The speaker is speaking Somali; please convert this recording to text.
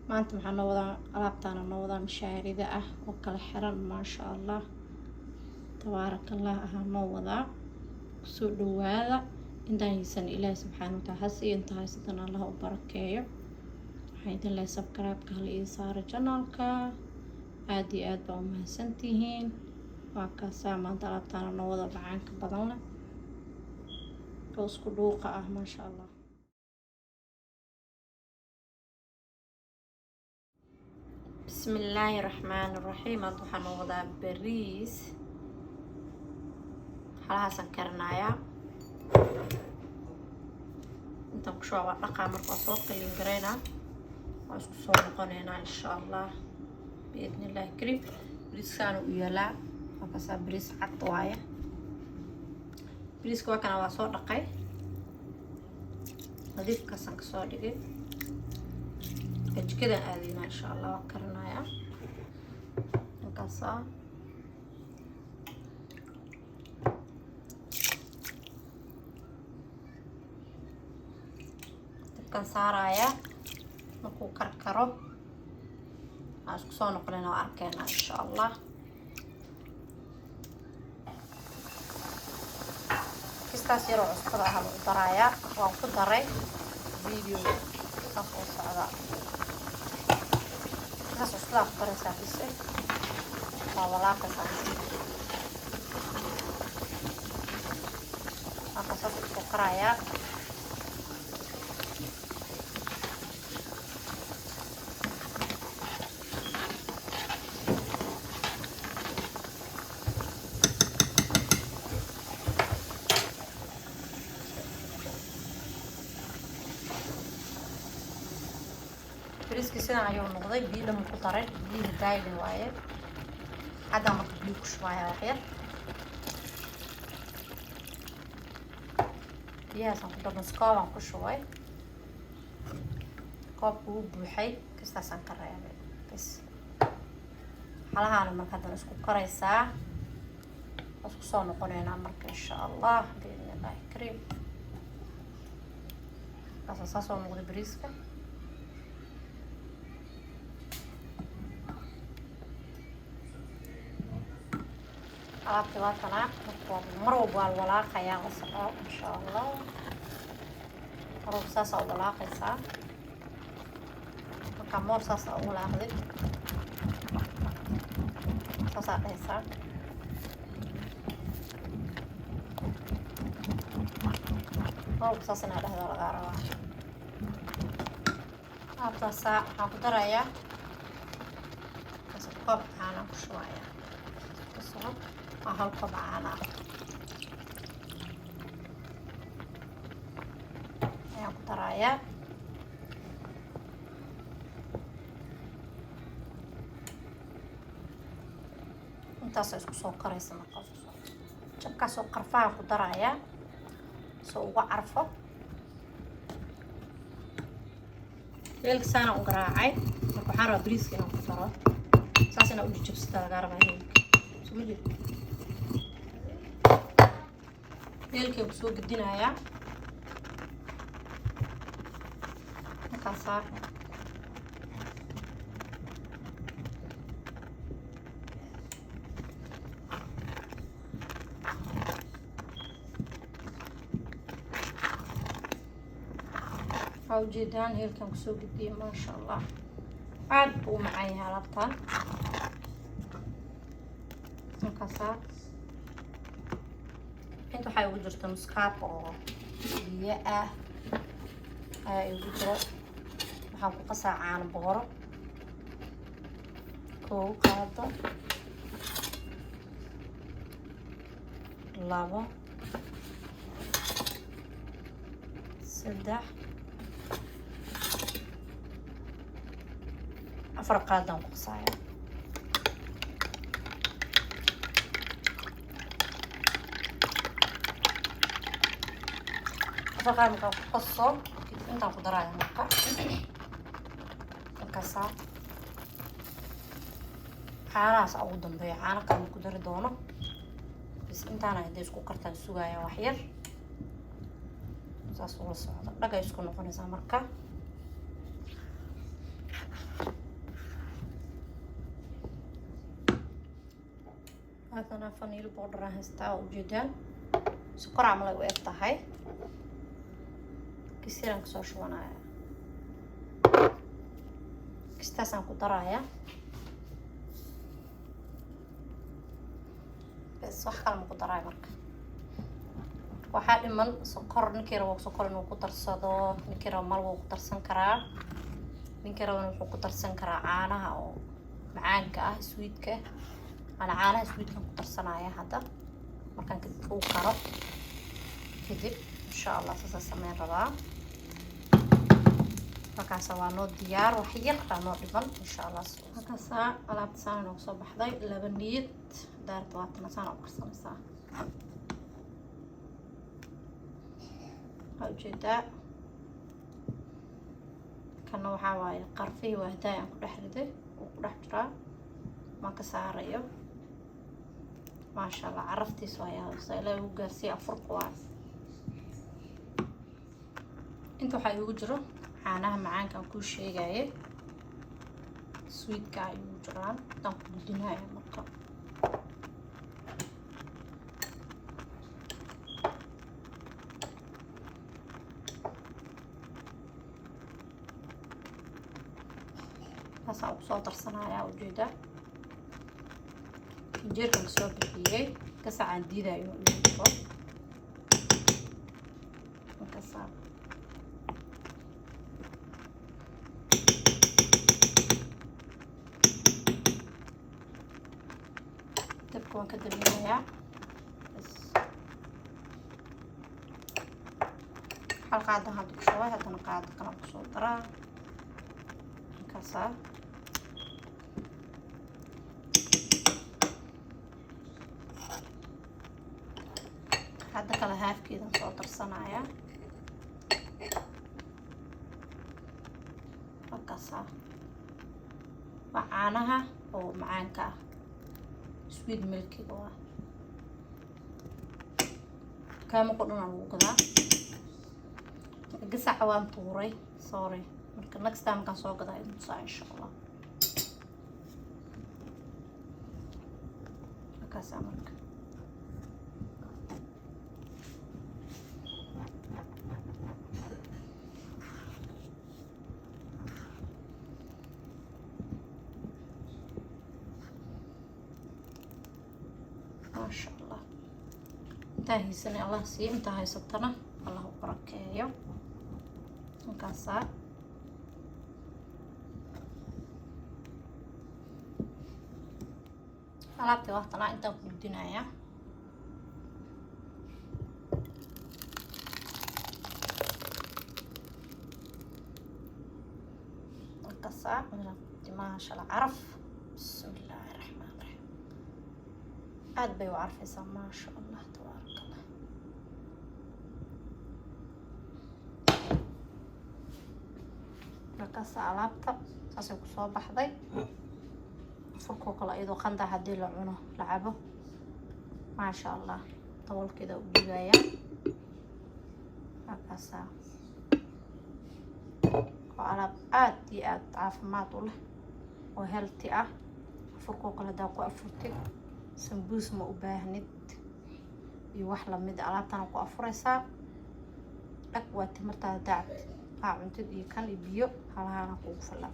maanta waxaan noo wadaa alaabtaana noo wadaa mishaarida ah oo kala xiran maasha allah tabaarakallah ahaa noo wadaa kusoo dhawaada intaan haysan ilaahay subxaana watacaala ha siiyo inta haysatan allah u barakeeyo waxaan idin leeyahay subscribe-ka hala ii saaro channelka aad iyo aad baa u mahadsantihiin waa kaasaa maanta alaabtaana noo wada macaanka badan leh oo isku dhuuqa ah maasha allah بسم الله الرحمن الرحيم waxaan noo wadaa bariis xalahaasaan karinayaa intaan ku shuba dhaqaa marka waa soo qalin gareynaa waa isku soo noqoneynaa insha allah biidni illaahi kariim bariiskaana u yaalaa waa kasaa bariis cad waaye bariiska waa kana waa soo dhaqay nadiifkaasaan kasoo dhigay jikadaan aadaynaa insha allah waa karinayaa halkaasaa dabkaan saarayaa markuu karkaro waan isku soo noqonayna waa arkeynaa insha allah kistaas yaroo cusbada ah lagu darayaa waan ku daray video saas oo socdaa saas cusbada ku daraysaa bise waa walaaqaysaa halkaa saas kusoo karayaa bariiskii sidaan ayuu noqday biyo dhan ku daray biyihi daayli waaye hadda marka biyo ku shubaya wax yar biyahaasaan ku darnay koobaan ku shubay koobka wuu buuxay kastaasaan ka reebay bas xalahaana marka haddana isku karaysaa waa isku soo noqoneynaa marka insha allah biidni illaahi kariim markaasa saas oo noqday bariiska alaabtii waa tanaa mar walba waa walaaqayaa la soco insha allah mar walba saasaa u walaaqaysaa markaa moor saasaa u walaaqdid saasaa dhahaysaa mar walba saas inaa dhahdaa lagaa rabaa alaabtaasaa waxaan ku darayaa koob caanaan ku shubayaa kasoo hal koob caana ayaan ku darayaa intaasoo isku soo karaysa markaas jabkaasoo qarfaha ku darayaa soo uga carfo heelka saana u garaacay marka waxaan rabaa bariiska inaan ku daro saas inaa u jijabsata lagaa rabaa heelka soo ma jeed heelkay ku soo gedinayaa markaasaa waxaa ujeedaan heelkan kusoo gediyay maasha allah aad buu u macaan yahay alaabtaan markaasaa inta waxaa ugu jirta muskaab oo biyo ah ayaa igu jiro waxaan ku qasaa caano booro koow qaado 2 3 4 qaadaan ku qasaaya markaan ku qaso intaan ku daraya markaasaa caanahaas ugu dambeeya caano kale ku dari doono bas intaana hadday isku kartaan sugaya wax yar saas ula socda dhagay isku noqonaysaa marka أنا فانيل بودر هستا وجدان سكر عمله وقفت هاي كسير انكسر شوانا كستاسان كدرايا بس wax kale ma ku daray marka waxa dhiman sokor ninkii rabo sokor inuu ku darsado ninkii rabo mal wuu ku darsan karaa ninkii rabo wuxuu ku darsan karaa caanaha oo macaanka ah sweetka ana caanaha sweetka ku darsanaya hadda markaan ka uu karo kadib insha Allah saasa sameyn rabaa markaas waa noo diyaar wax yar baa noo dhiman insha Allah markaas alaabta saan oo soo baxday laba niyad daarta waatana saan oo karsanaysaa hawjeeda kana waxa waaye qarfi wahdaa aan ku dhaxriday oo ku dhex jiraa ma ka saarayo ma sha Allah caraftiis waa yaa sayla ugu gaarsiy afur qawaas inta waxa ugu jiro caanaha macaanka ku sheegay sweetka ay ugu jiraan tan ku gudinaya marka hasa soo darsanaya ujeeda jeerka soo bixiyay ka saacan diidayo inuu markaas waan ka daminayaa bas hal qaado hadda ku soo haddana qaado kala ku soo daraa markaas hadda kala haafkeedan soo darsanaya markaas waa caanaha oo macaanka ah sweet milk waa kama qodona lagu gadaa gasac waan tuuray sorry marka next time kan soo gadaa inuu saa insha Allah markaas marka ما شاء الله انتهي سنة الله سي انتهي ستنا الله بركاته مكاسا alaabtii waxtana inta ku gudinaya مكاسا ما شاء الله عرف بسم الله الرحمن الرحيم عاد بيو عرفيسا ما شاء الله تبارك الله markaas alaabta saas ku soo baxday furko kala iyadoo qanda hadii la cuno la cabo ma sha Allah tawalkeeda u dhigaya markaas alaab aad iyo aad caafimaad u leh oo healthy ah furko kala daa ku afurtay sambuus ma u baahnid iyo wax la mid alaabtan ku afuraysaa dhaq waa timirta daacad cuntid iyo kan biyo halaana ku filan